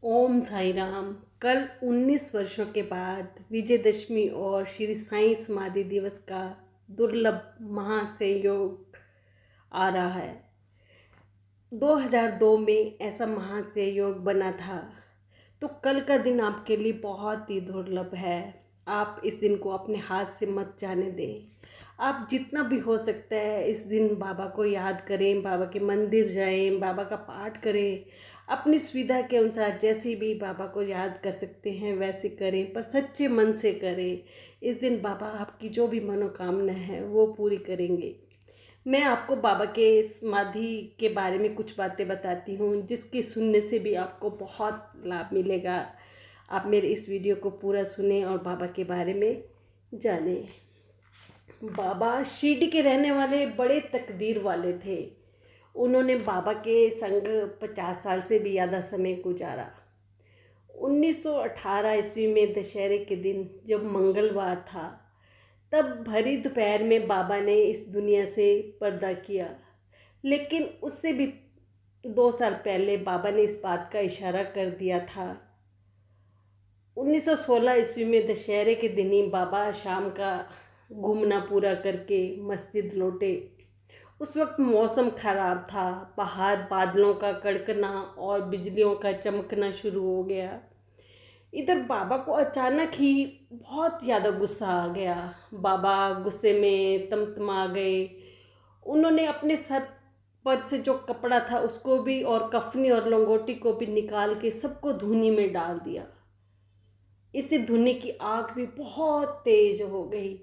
ओम साई राम। कल 19 वर्षों के बाद विजयदशमी और श्री साई समाधि दिवस का दुर्लभ महासंयोग आ रहा है। 2002 में ऐसा महासंयोग बना था, तो कल का दिन आपके लिए बहुत ही दुर्लभ है। आप इस दिन को अपने हाथ से मत जाने दें। आप जितना भी हो सकता है इस दिन बाबा को याद करें, बाबा के मंदिर जाएं, बाबा का पाठ करें। अपनी सुविधा के अनुसार जैसे भी बाबा को याद कर सकते हैं वैसे करें, पर सच्चे मन से करें। इस दिन बाबा आपकी जो भी मनोकामना है वो पूरी करेंगे। मैं आपको बाबा के समाधि के बारे में कुछ बातें बताती हूँ, जिसके सुनने से भी आपको बहुत लाभ मिलेगा। आप मेरे इस वीडियो को पूरा सुने और बाबा के बारे में जानें। बाबा शिरडी के रहने वाले बड़े तकदीर वाले थे। उन्होंने बाबा के संग 50 साल से भी ज़्यादा समय गुजारा। 1918 ईस्वी में दशहरे के दिन जब मंगलवार था, तब भरी दोपहर में बाबा ने इस दुनिया से पर्दा किया। लेकिन उससे भी 2 साल पहले बाबा ने इस बात का इशारा कर दिया था। 1916 ईस्वी में दशहरे के दिन ही बाबा शाम का घूमना पूरा करके मस्जिद लौटे। उस वक्त मौसम खराब था, बाहर बादलों का कड़कना और बिजलियों का चमकना शुरू हो गया। इधर बाबा को अचानक ही बहुत ज़्यादा गुस्सा आ गया। बाबा गुस्से में तमतमा गए। उन्होंने अपने सर पर से जो कपड़ा था उसको भी और कफनी और लंगोटी को भी निकाल के सबको धुनी में डाल दिया। इससे धुनी की आग भी बहुत तेज हो गई।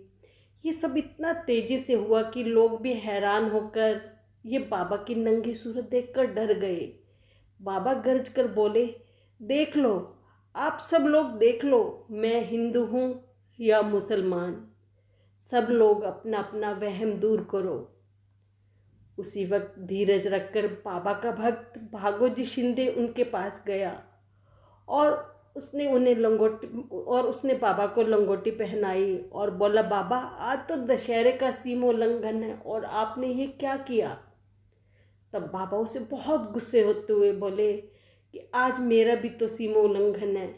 ये सब इतना तेजी से हुआ कि लोग भी हैरान होकर ये बाबा की नंगी सूरत देखकर डर गए। बाबा गरज कर बोले, देख लो, आप सब लोग देख लो, मैं हिंदू हूँ या मुसलमान। सब लोग अपना अपना वहम दूर करो। उसी वक्त धीरज रखकर बाबा का भक्त भागोजी शिंदे उनके पास गया और उसने बाबा को लंगोटी पहनाई और बोला, बाबा आज तो दशहरे का सीमोल्लंघन है और आपने ये क्या किया। तब बाबा उसे बहुत गुस्से होते हुए बोले कि आज मेरा भी तो सीमोल्लंघन है।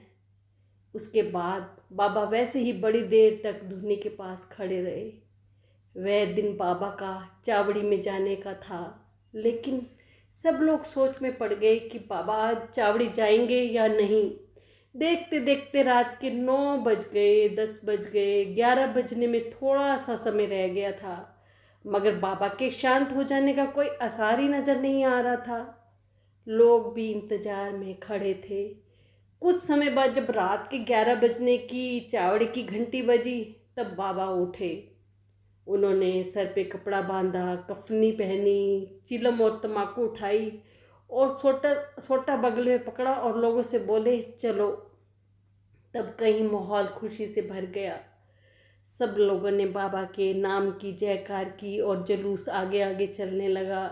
उसके बाद बाबा वैसे ही बड़ी देर तक धुनी के पास खड़े रहे। वह दिन बाबा का चावड़ी में जाने का था, लेकिन सब लोग सोच में पड़ गए कि बाबा आज चावड़ी जाएंगे या नहीं। देखते देखते रात के 9 बज गए, 10 बज गए, 11 बजने में थोड़ा सा समय रह गया था, मगर बाबा के शांत हो जाने का कोई आसार ही नज़र नहीं आ रहा था। लोग भी इंतज़ार में खड़े थे। कुछ समय बाद जब रात के 11 बजने की चावड़ी की घंटी बजी, तब बाबा उठे। उन्होंने सर पे कपड़ा बांधा, कफनी पहनी, चिलम और तम्बाकू उठाई और सोटा बगल में पकड़ा और लोगों से बोले, चलो। तब कहीं माहौल खुशी से भर गया। सब लोगों ने बाबा के नाम की जयकार की और जुलूस आगे आगे चलने लगा।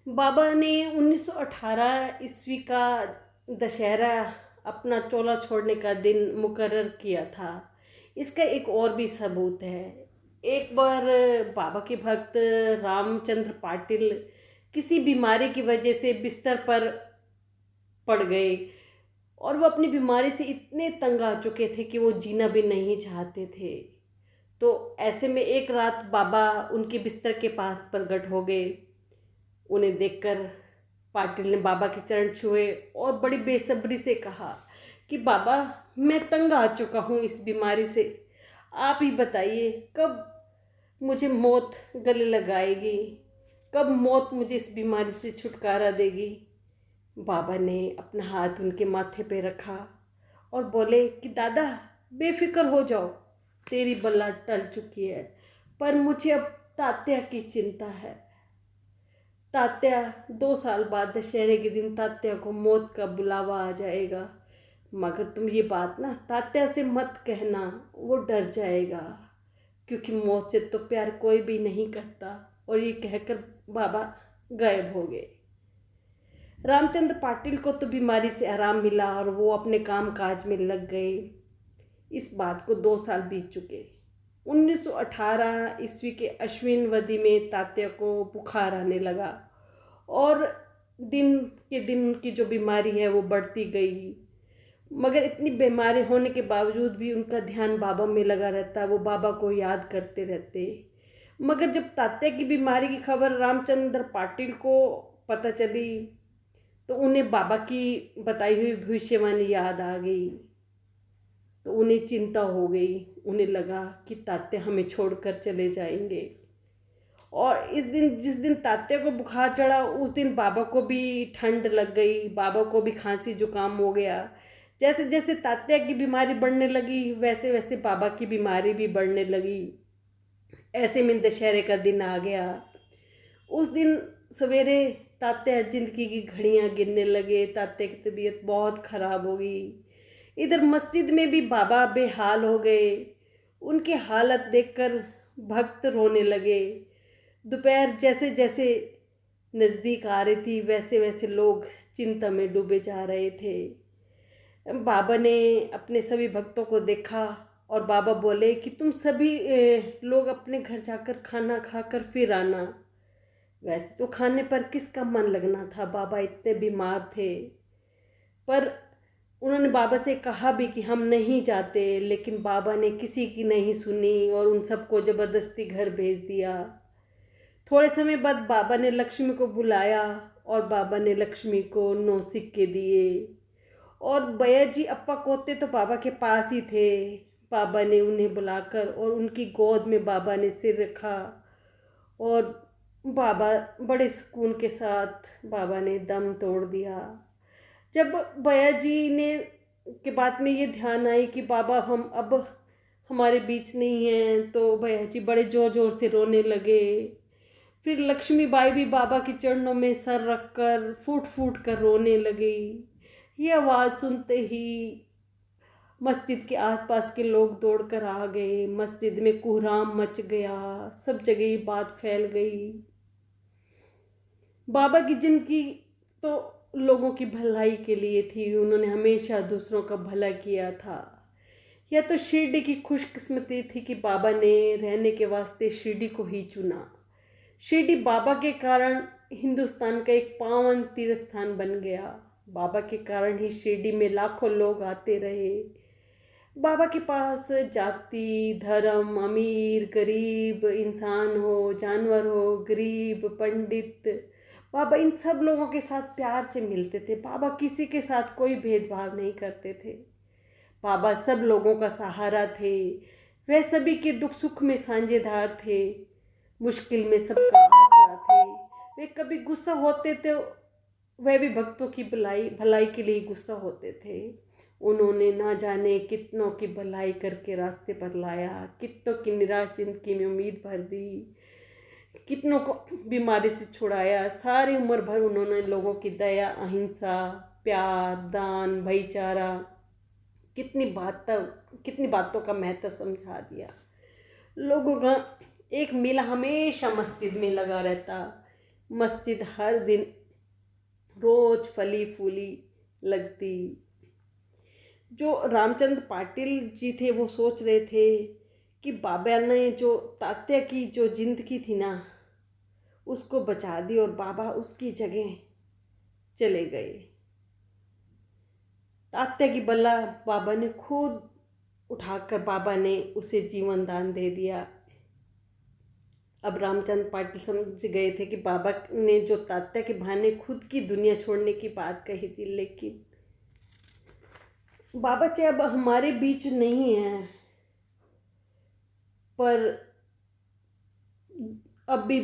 बाबा ने 1918 ईस्वी का दशहरा अपना चोला छोड़ने का दिन मुकर्रर किया था। इसका एक और भी सबूत है। एक बार बाबा के भक्त रामचंद्र पाटिल किसी बीमारी की वजह से बिस्तर पर पड़ गए और वो अपनी बीमारी से इतने तंग आ चुके थे कि वो जीना भी नहीं चाहते थे। तो ऐसे में एक रात बाबा उनके बिस्तर के पास प्रकट हो गए। उन्हें देखकर पाटिल ने बाबा के चरण छुए और बड़ी बेसब्री से कहा कि बाबा, मैं तंग आ चुका हूँ इस बीमारी से। आप ही बताइए कब मुझे मौत गले लगाएगी, कब मौत मुझे इस बीमारी से छुटकारा देगी। बाबा ने अपना हाथ उनके माथे पे रखा और बोले कि दादा, बेफिक्र हो जाओ, तेरी बला टल चुकी है, पर मुझे अब तात्या की चिंता है। तात्या 2 साल बाद दशहरे के दिन तात्या को मौत का बुलावा आ जाएगा, मगर तुम ये बात ना तात्या से मत कहना, वो डर जाएगा, क्योंकि मौत से तो प्यार कोई भी नहीं करता। और ये कहकर बाबा गायब हो गए। रामचंद्र पाटिल को तो बीमारी से आराम मिला और वो अपने काम काज में लग गए। इस बात को 2 साल बीत चुके। 1918 ईस्वी के अश्विन वदी में तात्या को बुखार आने लगा और दिन के दिन उनकी जो बीमारी है वो बढ़ती गई, मगर इतनी बीमारी होने के बावजूद भी उनका ध्यान बाबा में लगा रहता, वो बाबा को याद करते रहते। मगर जब तात्या की बीमारी की खबर रामचंद्र पाटिल को पता चली तो उन्हें बाबा की बताई हुई भविष्यवाणी याद आ गई। तो उन्हें चिंता हो गई, उन्हें लगा कि तात्या हमें छोड़कर चले जाएंगे। और इस दिन, जिस दिन तात्या को बुखार चढ़ा, उस दिन बाबा को भी ठंड लग गई, बाबा को भी खांसी जुकाम हो गया। जैसे जैसे तात्या की बीमारी बढ़ने लगी वैसे वैसे बाबा की बीमारी भी बढ़ने लगी। ऐसे में दशहरे का दिन आ गया। उस दिन सवेरे तात्या जिंदगी की घड़ियां गिनने लगे, तात्या की तबीयत बहुत ख़राब हो गई। इधर मस्जिद में भी बाबा बेहाल हो गए। उनकी हालत देखकर भक्त रोने लगे। दोपहर जैसे जैसे नज़दीक आ रही थी वैसे वैसे लोग चिंता में डूबे जा रहे थे। बाबा ने अपने सभी भक्तों को देखा और बाबा बोले कि तुम सभी लोग अपने घर जाकर खाना खाकर फिर आना। वैसे तो खाने पर किसका मन लगना था, बाबा इतने बीमार थे। पर उन्होंने बाबा से कहा भी कि हम नहीं जाते, लेकिन बाबा ने किसी की नहीं सुनी और उन सबको ज़बरदस्ती घर भेज दिया। थोड़े समय बाद बाबा ने लक्ष्मी को बुलाया और बाबा ने लक्ष्मी को 9 सिक्के दिए। और भैया जी अप्पा कोते तो बाबा के पास ही थे। बाबा ने उन्हें बुलाकर और उनकी गोद में बाबा ने सिर रखा और बाबा बड़े सुकून के साथ बाबा ने दम तोड़ दिया। जब भैया जी ने के बाद में ये ध्यान आई कि बाबा हम अब हमारे बीच नहीं हैं, तो भैया जी बड़े ज़ोर ज़ोर से रोने लगे। फिर लक्ष्मी बाई भी बाबा के चरणों में सर रखकर फूट फूट कर रोने लगी। ये आवाज़ सुनते ही मस्जिद के आसपास के लोग दौड़कर आ गए। मस्जिद में कोहराम मच गया, सब जगह ये बात फैल गई। बाबा की जिंदगी तो लोगों की भलाई के लिए थी, उन्होंने हमेशा दूसरों का भला किया था। यह तो शिरडी की खुशकिस्मती थी कि बाबा ने रहने के वास्ते शिरडी को ही चुना। शिरडी बाबा के कारण हिंदुस्तान का एक पावन तीर्थ स्थान बन गया। बाबा के कारण ही शिरडी में लाखों लोग आते रहे। बाबा के पास जाति धर्म, अमीर गरीब, इंसान हो जानवर हो, गरीब पंडित, बाबा इन सब लोगों के साथ प्यार से मिलते थे। बाबा किसी के साथ कोई भेदभाव नहीं करते थे। बाबा सब लोगों का सहारा थे। वह सभी के दुख सुख में साझेदार थे, मुश्किल में सबका आसरा थे। वे कभी गुस्सा होते थे, वह भी भक्तों की भलाई के लिए गुस्सा होते थे। उन्होंने ना जाने कितनों की भलाई करके रास्ते पर लाया, कितनों की निराश जिंदगी में उम्मीद भर दी, कितनों को बीमारी से छुड़ाया। सारी उम्र भर उन्होंने लोगों की दया, अहिंसा, प्यार, दान, भाईचारा, कितनी बातों का महत्व समझा दिया। लोगों का एक मेला हमेशा मस्जिद में लगा रहता। मस्जिद हर दिन रोज फली फूली लगती। जो रामचंद्र पाटिल जी थे वो सोच रहे थे कि बाबा ने जो तात्या की जो जिंदगी थी ना उसको बचा दी और बाबा उसकी जगह चले गए। तात्या की बल्ला बाबा ने खुद उठाकर बाबा ने उसे जीवन दान दे दिया। अब रामचंद्र पाटिल समझ गए थे कि बाबा ने जो तात्या के बहाने खुद की दुनिया छोड़ने की बात कही थी, लेकिन बाबा चाहे अब हमारे बीच नहीं है, पर अब भी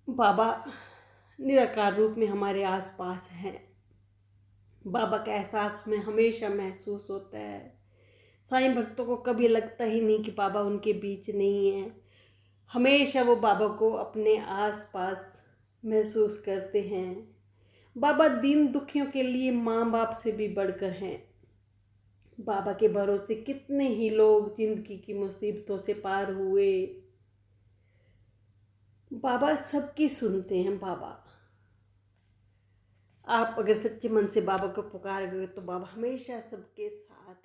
बाबा निराकार रूप में हमारे आसपास हैं। बाबा का एहसास हमें हमेशा महसूस होता है। साईं भक्तों को कभी लगता ही नहीं कि बाबा उनके बीच नहीं है। हमेशा वो बाबा को अपने आसपास महसूस करते हैं। बाबा दीन दुखियों के लिए माँ बाप से भी बढ़कर हैं। बाबा के भरोसे कितने ही लोग जिंदगी की मुसीबतों से पार हुए। बाबा सबकी सुनते हैं। बाबा, आप अगर सच्चे मन से बाबा को पुकारोगे तो बाबा हमेशा सबके साथ